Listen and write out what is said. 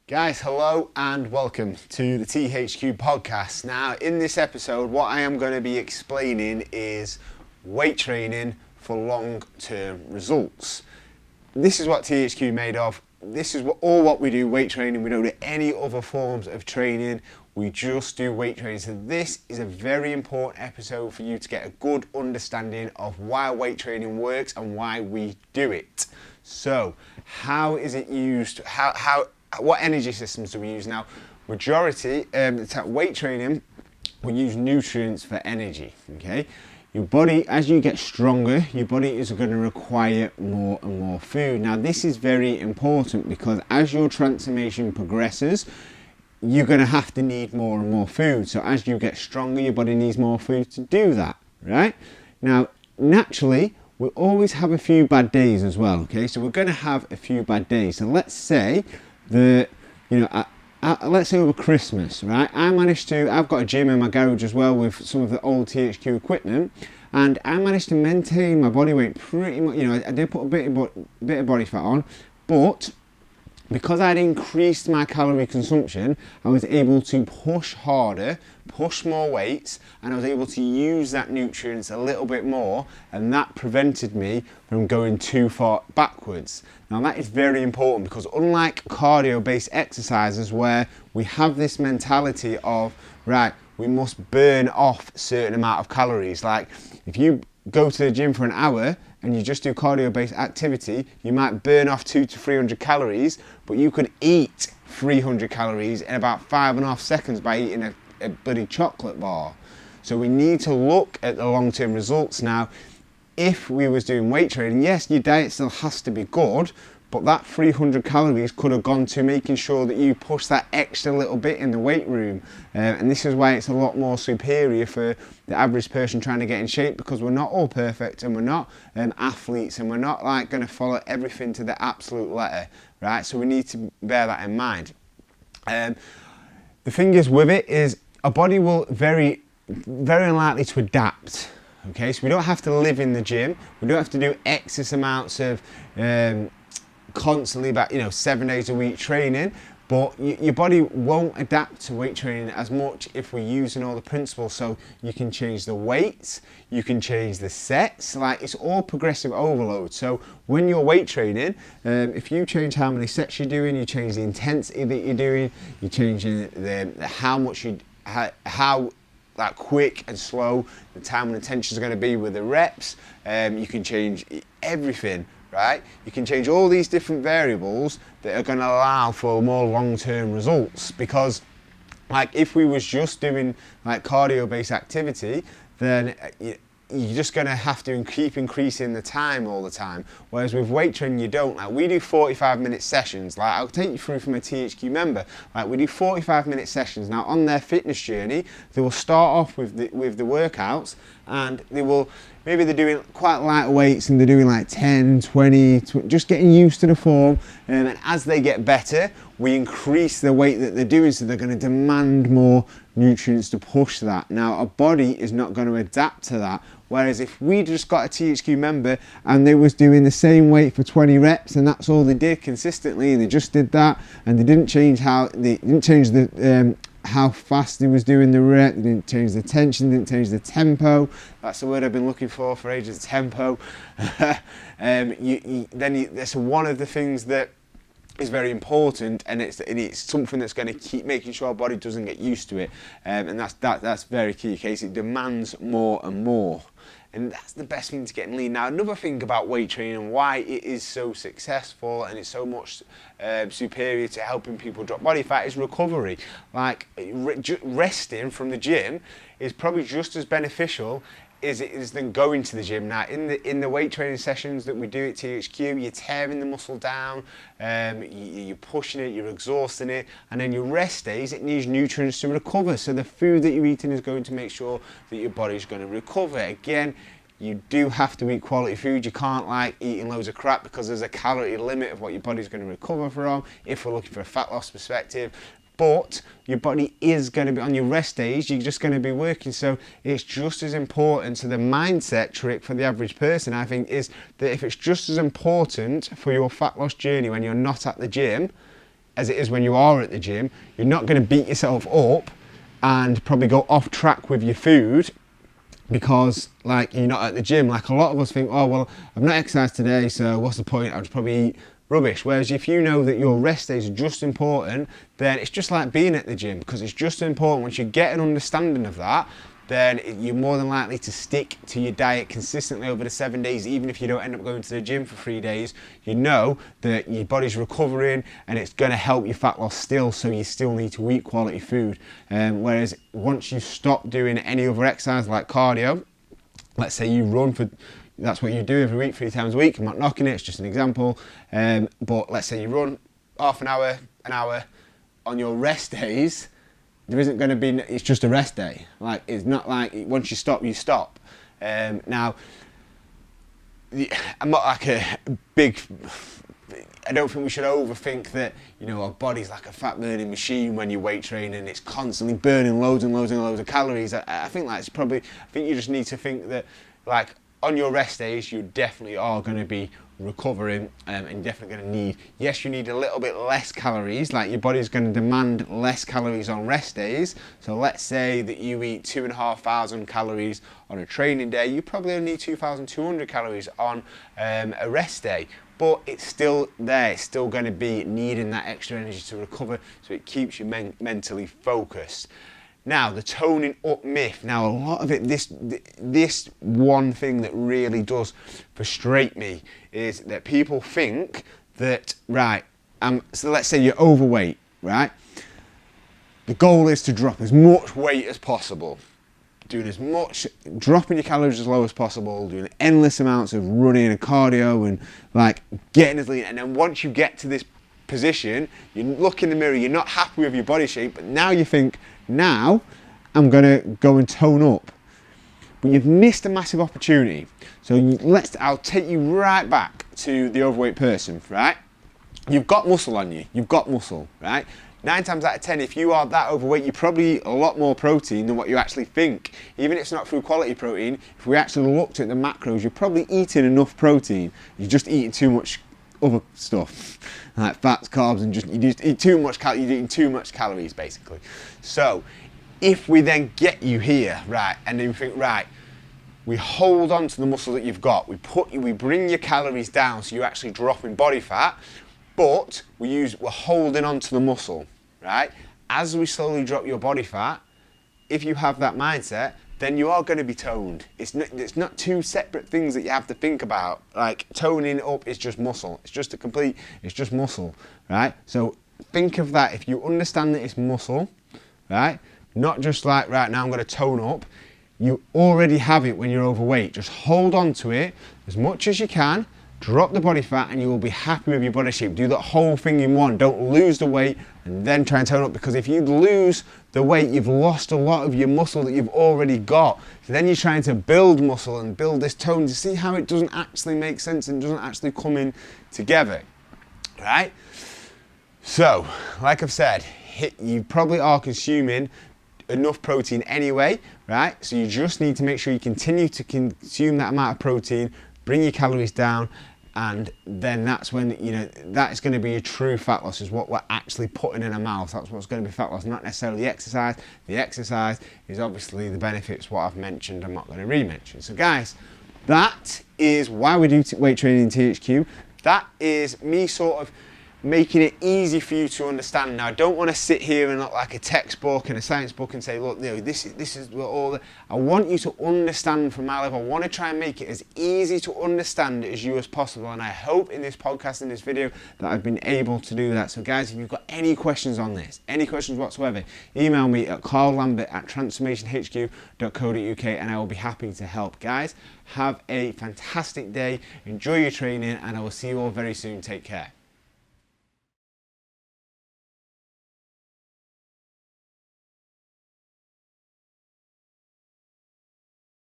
Guys, hello and welcome to the THQ podcast. Now, in this episode, what I am going to be explaining is weight training for long-term results. This is what THQ is made of. This is what we do, weight training. We don't do any other forms of training. We just do weight training. So this is a very important episode for you to get a good understanding of why weight training works and why we do it. So, how is it used? What energy systems do we use now? Majority, weight training, we use nutrients for energy, okay? Your body, as you get stronger, your body is going to require more and more food. Now, this is very important because as your transformation progresses, you're going to have to need more and more food. So as you get stronger, your body needs more food to do that, right? Now, naturally, we'll always have a few bad days as well, okay? So we're going to have a few bad days. So let's say let's say over Christmas, right? I've got a gym in my garage as well with some of the old THQ equipment, and I managed to maintain my body weight pretty much. I did put a bit of body fat on, but because I'd increased my calorie consumption, I was able to push harder, push more weights, and I was able to use that nutrients a little bit more, and that prevented me from going too far backwards. Now that is very important because unlike cardio-based exercises where we have this mentality of, right, we must burn off a certain amount of calories. Like if you go to the gym for an hour and you just do cardio-based activity, you might burn off 200 to 300 calories, but you could eat 300 calories in about 5.5 seconds by eating a bloody chocolate bar. So we need to look at the long-term results. Now, if we was doing weight training, yes, your diet still has to be good, but that 300 calories could have gone to making sure that you push that extra little bit in the weight room. And this is why it's a lot more superior for the average person trying to get in shape, because we're not all perfect and we're not athletes and we're not like going to follow everything to the absolute letter, right? So we need to bear that in mind. The thing is with it is our body will very unlikely to adapt. Okay, so we don't have to live in the gym. We don't have to do excess amounts of constantly 7 days a week training, but your body won't adapt to weight training as much if we're using all the principles. So you can change the weights, you can change the sets, like it's all progressive overload. So when you're weight training, if you change how many sets you're doing, you change the intensity that you're doing, you change how like quick and slow the time and attention is going to be with the reps. You can change everything, right? You can change all these different variables that are going to allow for more long-term results, because like if we was just doing like cardio-based activity, then you're just going to have to keep increasing the time all the time. Whereas with weight training, you don't. Like we do 45-minute sessions. Like I'll take you through from a THQ member. Like we do 45-minute sessions. Now on their fitness journey, they will start off with the workouts, and maybe they're doing quite light weights and they're doing like 10, 20, just getting used to the form. And as they get better, we increase the weight that they're doing, so they're going to demand more nutrients to push that. Now, our body is not going to adapt to that. Whereas if we just got a THQ member and they was doing the same weight for 20 reps and that's all they did consistently, they just did that, and they didn't change how fast they was doing the rep, they didn't change the tension, didn't change the tempo. That's the word I've been looking for ages, tempo. That's one of the things that is very important, and it's something that's going to keep making sure our body doesn't get used to it, and that's very key. Case it demands more and more, and that's the best thing to get lean. Now, another thing about weight training and why it is so successful and it's so much superior to helping people drop body fat is recovery. Like resting from the gym is probably just as beneficial is it is than going to the gym. Now in the weight training sessions that we do at THQ, you're tearing the muscle down, you're pushing it, you're exhausting it, and then your rest days, it needs nutrients to recover. So the food that you're eating is going to make sure that your body's going to recover. Again, you do have to eat quality food. You can't like eating loads of crap, because there's a calorie limit of what your body's going to recover from if we're looking for a fat loss perspective. But your body is going to be, on your rest days, you're just going to be working. So it's just as important. So the mindset trick for the average person, I think, is that if it's just as important for your fat loss journey when you're not at the gym, as it is when you are at the gym. You're not going to beat yourself up and probably go off track with your food because like you're not at the gym. Like a lot of us think, oh well, I've not exercised today, so what's the point? I'll just probably eat rubbish. Whereas if you know that your rest days are just important, then it's just like being at the gym, because it's just important. Once you get an understanding of that, then you're more than likely to stick to your diet consistently over the 7 days. Even if you don't end up going to the gym for 3 days, you know that your body's recovering and it's going to help your fat loss still, so you still need to eat quality food. Whereas once you stop doing any other exercise like cardio, let's say you run for, that's what you do every week, 3 times a week. I'm not knocking it, it's just an example. But let's say you run half an hour on your rest days, there isn't going to be, it's just a rest day. Like, it's not like once you stop, you stop. Now, I'm not like a big, I don't think we should overthink that, you know, our body's like a fat burning machine when you weight train and it's constantly burning loads and loads and loads of calories. I think that's probably, I think you just need to think that, like, on your rest days, you definitely are going to be recovering and you're definitely going to need, yes, you need a little bit less calories, like your body's going to demand less calories on rest days. So let's say that you eat 2,500 calories on a training day, you probably only need 2,200 calories on a rest day. But it's still there, it's still going to be needing that extra energy to recover, so it keeps you mentally focused. Now, the toning up myth. Now, a lot of it, this one thing that really does frustrate me is that people think that, right, so let's say you're overweight, right? The goal is to drop as much weight as possible. Doing as much, dropping your calories as low as possible, doing endless amounts of running and cardio and like getting as lean. And then once you get to this position, you look in the mirror, you're not happy with your body shape, but now you think, now I'm going to go and tone up. But you've missed a massive opportunity. So I'll take you right back to the overweight person, right? You've got muscle on you, you've got muscle, right? 9 times out of 10, if you are that overweight, you probably eat a lot more protein than what you actually think. Even if it's not through quality protein, if we actually looked at the macros, you're probably eating enough protein. You're just eating too much other stuff, like fats, carbs, and you just eat too much you're eating too much calories, basically. So, if we then get you here, right, and then we think, right, we hold on to the muscle that you've got, we bring your calories down so you actually drop in body fat, but we're holding on to the muscle, right? As we slowly drop your body fat, if you have that mindset, then you are going to be toned. It's not two separate things that you have to think about. Like, toning up is just muscle. It's just muscle, right? So think of that. If you understand that it's muscle, right? Not just like, right, now I'm going to tone up. You already have it when you're overweight. Just hold on to it as much as you can. Drop the body fat and you will be happy with your body shape. Do that whole thing in one. Don't lose the weight and then try and tone up, because if you lose the weight, you've lost a lot of your muscle that you've already got. So then you're trying to build muscle and build this tone to see how it doesn't actually make sense and doesn't actually come in together, right? So, like I've said, you probably are consuming enough protein anyway, right? So you just need to make sure you continue to consume that amount of protein, bring your calories down, and then that's when, you know, that is going to be a true fat loss, is what we're actually putting in our mouth. That's what's going to be fat loss, not necessarily the exercise. The exercise is obviously the benefits, what I've mentioned, I'm not going to re-mention. So guys, that is why we do weight training in THQ. That is me sort of making it easy for you to understand. Now, I don't want to sit here and look like a textbook and a science book and say, look, you know, this is what all. I want you to understand from my level. I want to try and make it as easy to understand as you as possible. And I hope in this podcast, in this video, that I've been able to do that. So guys, if you've got any questions on this, any questions whatsoever, email me at carllambert@transformationhq.co.uk and I will be happy to help. Guys, have a fantastic day. Enjoy your training and I will see you all very soon. Take care.